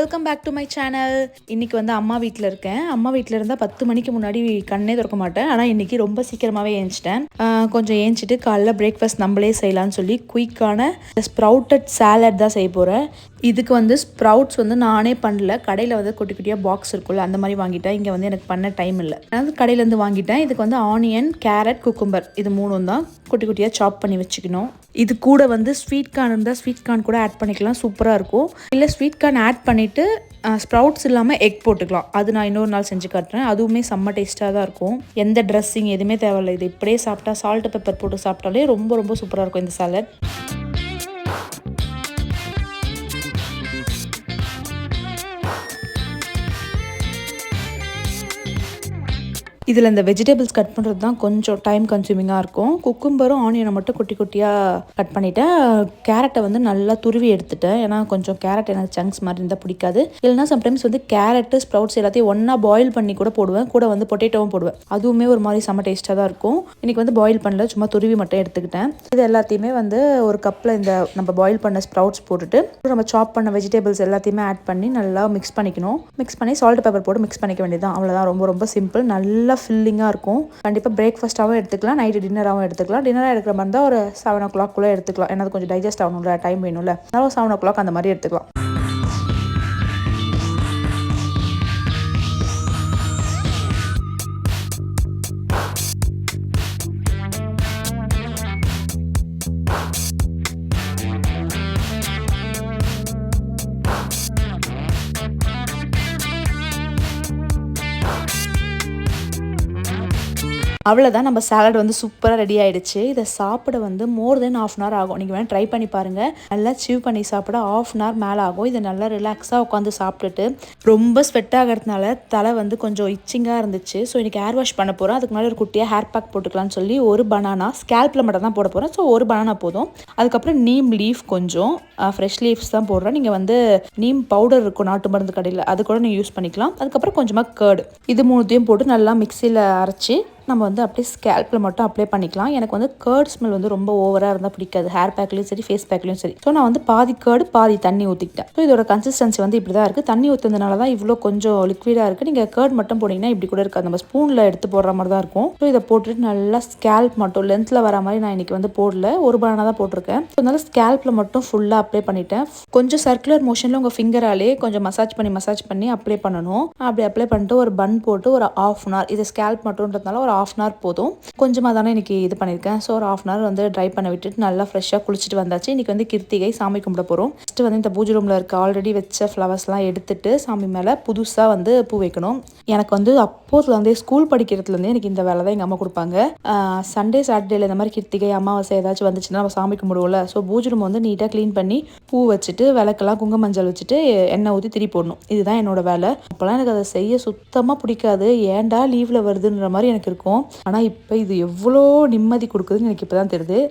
Welcome back to my channel. இன்றைக்கி வந்து அம்மா வீட்டில் இருக்கேன். அம்மா வீட்டில் இருந்தால் 10 மணிக்கு முன்னாடி கண்ணே திறக்க மாட்டேன். ஆனால் இன்றைக்கி ரொம்ப சீக்கிரமாகவே ஏஞ்சிட்டேன். கொஞ்சம் ஏஞ்சிட்டு காலைல பிரேக்ஃபாஸ்ட் நம்மளே செய்யலான்னு சொல்லி குயிக்கான ஸ்ப்ரவுட்டட் சாலட் தான் செய்ய போகிறேன். இதுக்கு வந்து ஸ்ப்ரவுட்ஸ் வந்து நானே பண்ணல, கடையில் வந்து குட்டி குட்டியாக பாக்ஸ் இருக்குல்ல அந்த மாதிரி வாங்கிட்டேன். இங்கே வந்து எனக்கு பண்ண டைம் இல்லை, அதாவது கடையிலேருந்து வாங்கிட்டேன். இதுக்கு வந்து ஆனியன், கேரட், குக்கும்பர் இது மூணும் தான் குட்டி குட்டியாக சாப் பண்ணி வச்சுக்கணும். இது கூட வந்து ஸ்வீட் கார்ன் இருந்தால் ஸ்வீட் கார்ன் கூட ஆட் பண்ணிக்கலாம், சூப்பராக இருக்கும். இல்லை ஸ்வீட் கார்ன் ஆட் பண்ணிவிட்டு ஸ்ப்ரவுட்ஸ் இல்லாமல் எக் போட்டுக்கலாம். அது நான் இன்னொரு நாள் செஞ்சு காட்டுறேன். அதுவுமே செம்ம டேஸ்ட்டாக தான் இருக்கும். எந்த ட்ரெஸ்ஸிங் எதுவுமே தேவையில்லை. இது இப்படியே சாப்பிட்டா சால்ட் பெப்பர் போட்டு சாப்பிட்டாலே ரொம்ப ரொம்ப சூப்பராக இருக்கும் இந்த சாலட். இதில் இந்த வெஜிடபிள்ஸ் கட் பண்ணுறது தான் கொஞ்சம் டைம் கன்சூமிங்காக இருக்கும். குக்கும்பரும் ஆனியனை மட்டும் குட்டி குட்டியாக கட் பண்ணிவிட்டேன். கேரட்டை வந்து நல்லா துருவி எடுத்துட்டேன். ஏன்னா கொஞ்சம் கேரட் எனக்கு சங்க்ஸ் மாதிரி இருந்தால் பிடிக்காது. இல்லைனா சம்டைம்ஸ் வந்து கேரட்டு ஸ்ப்ரவுட்ஸ் எல்லாத்தையும் ஒன்றா பாயில் பண்ணி கூட போடுவேன். கூட வந்து பொட்டேட்டோவும் போடுவேன். அதுவுமே ஒரு மாதிரி செம்ம டேஸ்ட்டாக தான் இருக்கும். இன்றைக்கி வந்து பாயில் பண்ணல, சும்மா துருவி மட்டும் எடுத்துக்கிட்டேன். இது எல்லாத்தையுமே வந்து ஒரு கப்பில் இந்த நம்ம பாயில் பண்ண ஸ்ப்ரவுட்ஸ் போட்டுட்டு நம்ம சாப் பண்ண வெஜிடபிள்ஸ் எல்லாத்தையுமே ஆட் பண்ணி நல்லா மிக்ஸ் பண்ணிக்கணும். மிக்ஸ் பண்ணி சால்ட் பெப்பர் போட்டு மிக்ஸ் பண்ணிக்க வேண்டியதுதான். அவ்வளோதான், ரொம்ப ரொம்ப சிம்பிள். நல்லா ஃபில்லிங்காக இருக்கும். கண்டிப்பாக பிரேக்ஃபாஸ்ட்டாகவும் எடுத்துக்கலாம், நைட்டு டின்னராகவும் எடுத்துக்கலாம். டின்னராக எடுக்கிற மாதிரி இருந்தால் ஒரு 7 o'clock எடுத்துக்கலாம். ஏன்னா அது கொஞ்சம் டைஜஸ்ட் ஆகணும்ல, டைம் வேணும்ல, அதனால 7 o'clock அந்த மாதிரி எடுத்துக்கலாம். அவ்வளோதான், நம்ம சாலட் வந்து சூப்பராக ரெடி ஆகிடுச்சு. இதை சாப்பிட வந்து மோர் தென் 1/2 hour ஆகும். நீங்கள் வேணால் ட்ரை பண்ணி பாருங்கள். நல்லா சீவ் பண்ணி சாப்பிட 1/2 hour மேலே ஆகும். இதை நல்லா ரிலாக்ஸாக உட்காந்து சாப்பிட்டுட்டு ரொம்ப ஸ்வெட் ஆகிறதுனால தலை வந்து கொஞ்சம் இச்சிங்காக இருந்துச்சு. ஸோ இன்றைக்கி ஹேர் வாஷ் பண்ண போகிறேன். அதுக்கு முன்னாடி ஒரு குட்டியாக ஹேர் பேக் போட்டுக்கலாம்னு சொல்லி ஒரு பனானா, ஸ்கேல்பில் மட்டும் தான் போட போகிறேன். ஸோ ஒரு பனானா போதும். அதுக்கப்புறம் நீம் லீஃப், கொஞ்சம் ஃப்ரெஷ் லீவ்ஸ் தான் போடுறேன். நீங்கள் வந்து நீம் பவுடர் இருக்கும் நாட்டு மருந்து கடையில், அது கூட நீங்கள் யூஸ் பண்ணிக்கலாம். அதுக்கப்புறம் கொஞ்சமாக கர்டு, இது மூணுத்தையும் போட்டு நல்லா மிக்சியில் அரைச்சி நம்ம வந்து அப்படியே ஸ்கேல்பில் மட்டும் அப்ளை பண்ணிக்கலாம். எனக்கு வந்து கர்ட் ஸ்மெல் வந்து ரொம்ப ஓவராக இருந்தால் பிடிக்காது, ஹேர் பேக்லையும் சரி ஃபேஸ் பேக்லையும் சரி. ஸோ நான் வந்து பாதி கர்டு பாதி தண்ணி ஊற்றிக்கிட்டேன். ஸோ இதோட கன்சிஸ்டன்சி வந்து இப்படி தான் இருக்குது. தண்ணி ஊற்றுறதுனால தான் இவ்வளோ கொஞ்சம் லிக்விடாக இருக்குது. நீங்கள் கர்ட் மட்டும் போட்டிங்கன்னா இப்படி கூட இருக்காது, நம்ம ஸ்பூனில் எடுத்து போடுற மாதிரி தான் இருக்கும். ஸோ இதை போட்டுட்டு நல்லா ஸ்கேல்ப் மட்டும் லென்த்தில் வர மாதிரி நான் இன்றைக்கி வந்து போடல, ஒரு பனானா தான் போட்டிருக்கேன். ஸோ அதனால ஸ்கேல்பில் மட்டும் ஃபுல்லாக அப்ளை பண்ணிட்டேன். கொஞ்சம் சர்க்குலர் மோஷனில் உங்கள் ஃபிங்கராலே கொஞ்சம் மசாஜ் பண்ணி அப்ளை பண்ணணும். அப்படி அப்ளை பண்ணிட்டு ஒரு பன் போட்டு ஒரு 1/2 hour, இது ஸ்கேல்ப் மட்டும்ன்றதுனால ஒரு 1/2 hour போதும். கொஞ்சமாக தானே இன்றைக்கி இது பண்ணியிருக்கேன். ஸோ ஒரு 1/2 hour வந்து ட்ரை பண்ண விட்டுட்டு நல்லா ஃப்ரெஷ்ஷாக குளிச்சுட்டு வந்தாச்சு. இன்றைக்கி வந்து கிருத்திகை, சாமி கும்பிட போகிறோம். ஃபஸ்ட்டு வந்து இந்த பூஜை ரூமில் இருக்க ஆல்ரெடி வச்ச ஃப்ளவர்ஸ்லாம் எடுத்துட்டு சாமி மேலே புதுசாக வந்து பூ வைக்கணும். எனக்கு வந்து அப்போதுலேருந்தே ஸ்கூல் படிக்கிறதுலேருந்தே எனக்கு இந்த வேலை தான் எங்கள் அம்மா கொடுப்பாங்க. சண்டே சாட்டர்டேல இந்த மாதிரி கிருத்திகை அமாவாசை ஏதாச்சும் வந்துச்சுன்னா நம்ம சாமி கும்பிடுவோம்ல. ஸோ பூஜை ரூம் வந்து நீட்டாக க்ளீன் பண்ணி பூ வச்சுட்டு விளக்கெல்லாம் குங்கும மஞ்சள் வச்சுட்டு எண்ணெய் ஊற்றி திரி போடணும். இதுதான் என்னோட வேலை. அப்போல்லாம் எனக்கு அதை செய்ய சுத்தமாக பிடிக்காது. ஏன்டா லீவில் வருதுன்ற மாதிரி எனக்கு இருக்கும். ஆனால் இப்போ இது எவ்வளோ நிம்மதி கொடுக்குதுன்னு எனக்கு இப்போ தான் தெரியுது.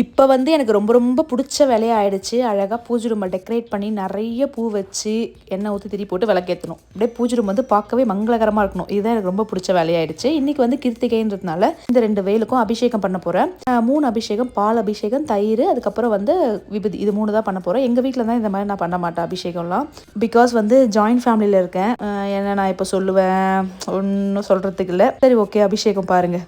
இப்போ வந்து எனக்கு ரொம்ப ரொம்ப பிடிச்ச வேலையாக ஆகிடுச்சு. அழகாக பூஜை ரூமை டெக்கரேட் பண்ணி நிறைய பூ வச்சு எண்ணெய் ஊற்றி திரி போட்டு விளக்கேற்றணும். அப்படியே பூஜை ரூம் வந்து பார்க்கவே மங்களகரமாக இருக்கணும். இதுதான் எனக்கு ரொம்ப பிடிச்ச வேலையாகிடுச்சு. இன்றைக்கி வந்து கிருத்திகைன்றதுனால இந்த 2 வேலுக்கும் அபிஷேகம் பண்ண போகிறேன். 3 அபிஷேகம், பால் அபிஷேகம், தயிர், அதுக்கப்புறம் வந்து விபூதி, இது 3 தான் பண்ண போகிறேன். எங்கள் வீட்டில் தான் இந்த மாதிரி நான் பண்ண மாட்டேன் அபிஷேகம்லாம். பிகாஸ் வந்து ஜாயின்ட் ஃபேமிலியில் இருக்கேன். என்ன நான் இப்போ சொல்லுவேன், ஒன்றும் சொல்கிறதுக்கு இல்லை. சரி, ஓகே, அபிஷேகம் பாருங்கள்.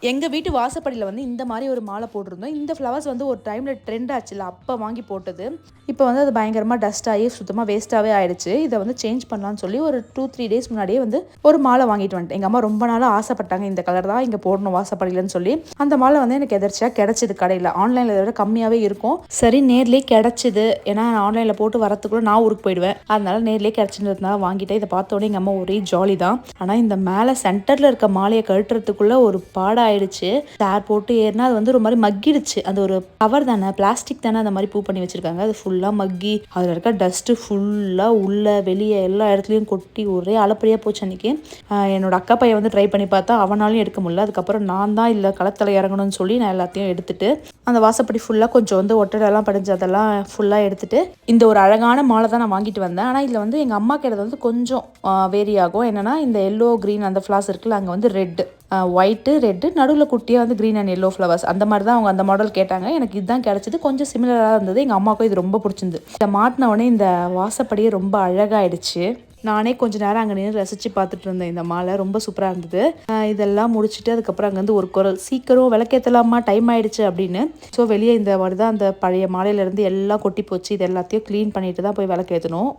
எங்கள் வீட்டு வாசப்படியில் வந்து இந்த மாதிரி ஒரு மாலை போட்டிருந்தோம். இந்த ஃப்ளவர்ஸ் வந்து ஒரு டைமில் ட்ரெண்ட் ஆச்சுல்ல, அப்போ வாங்கி போட்டது. இப்போ வந்து அது பயங்கரமாக டஸ்ட் ஆகி சுத்தமாக வேஸ்ட்டாகவே ஆகிடுச்சு. இதை வந்து சேஞ்ச் பண்ணலான்னு சொல்லி ஒரு 2-3 days முன்னாடியே வந்து ஒரு மாலை வாங்கிட்டு வந்துட்டேன். எங்கள் அம்மா ரொம்ப நாளாக ஆசைப்பட்டாங்க, இந்த கலர் தான் இங்கே போடணும் வாசப்படியிலன்னு சொல்லி. அந்த மாலை வந்து எனக்கு எதிர்ச்சியாக கிடச்சிது கடையில். ஆன்லைனில் இதை விட கம்மியாகவே இருக்கும். சரி, நேர்லேயே கிடச்சிது. ஏன்னா ஆன்லைனில் போட்டு வரத்துக்குள்ளே நான் ஊருக்கு போயிடுவேன். அதனால நேர்லேயே கிடச்சின்றதுனால வாங்கிட்டேன். இதை பார்த்தோன்னே எங்கள் அம்மா ஒரே ஜாலி தான். ஆனால் இந்த மேலே சென்டரில் இருக்க மாலையை கழட்டுறதுக்குள்ளே ஒரு பாடாக ஆயிடுச்சு. சேர் போட்டு ஏறினா அது வந்து ஒரு மாதிரி மக்கிடுச்சு. அது ஒரு கவர் தானே, பிளாஸ்டிக் தானே, அந்த மாதிரி பூ பண்ணி வச்சிருக்காங்க. அது ஃபுல்லாக மக்கி அதில் இருக்க டஸ்ட்டு ஃபுல்லாக உள்ள வெளியே எல்லா இடத்துலையும் கொட்டி ஒரே அலப்பறையாக போச்சு அன்றைக்கி. என்னோட அக்கா பையன் வந்து ட்ரை பண்ணி பார்த்தா அவனாலையும் எடுக்க முடியல. அதுக்கப்புறம் நான் தான் இல்லை களத்தில் இறங்கணும்னு சொல்லி நான் எல்லாத்தையும் எடுத்துட்டு அந்த வாசப்படி ஃபுல்லாக கொஞ்சம் வந்து ஒட்டடெல்லாம் படிஞ்சு அதெல்லாம் ஃபுல்லாக எடுத்துட்டு இந்த ஒரு அழகான மாலை தான் நான் வாங்கிட்டு வந்தேன். ஆனால் இதில் வந்து எங்கள் அம்மா கிட்ட வந்து கொஞ்சம் வேரி ஆகும். என்னென்னா இந்த எல்லோ க்ரீன் அந்த ஃப்ளார்ஸ் இருக்குல்ல, அங்கே வந்து ரெட்டு ஒயிட்டு ரெட்டு நடுவில் குட்டியாக வந்து க்ரீன் அண்ட் எல்லோ ஃப்ளவர்ஸ் அந்த மாதிரி தான் அவங்க அந்த மாடல் கேட்டாங்க. எனக்கு இதுதான் கிடச்சிது. கொஞ்சம் சிமிலராக இருந்தது. எங்கள் அம்மாவுக்கும் இது ரொம்ப பிடிச்சிருந்து. இதை மாட்டின உடனே இந்த வாசப்படியே ரொம்ப அழகாயிடுச்சு. நானே கொஞ்சம் நேரம் அங்கே நின்று ரசித்து பார்த்துட்டு இருந்தேன். இந்த மாலை ரொம்ப சூப்பராக இருந்தது. இதெல்லாம் முடிச்சுட்டு அதுக்கப்புறம் அங்கேருந்து ஒரு குரல், சீக்கிரம் விளக்கேற்றலாமா, டைம் ஆகிடுச்சு அப்படின்னு. ஸோ வெளியே இந்த மாதிரி தான் அந்த பழைய மாலையிலேருந்து எல்லாம் கொட்டி போச்சு. இது எல்லாத்தையும் க்ளீன் பண்ணிட்டு தான் போய் விளக்கேற்றணும்.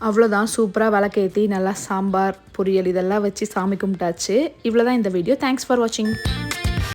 அவ்வளோதான், சூப்பராக விளக்கேற்றி நல்லா சாம்பார் பொரியல் இதெல்லாம் வச்சு சாமி கும்பிட்டாச்சு. இவ்வளோ தான் இந்த வீடியோ. தேங்க்ஸ் ஃபார் வாட்சிங்.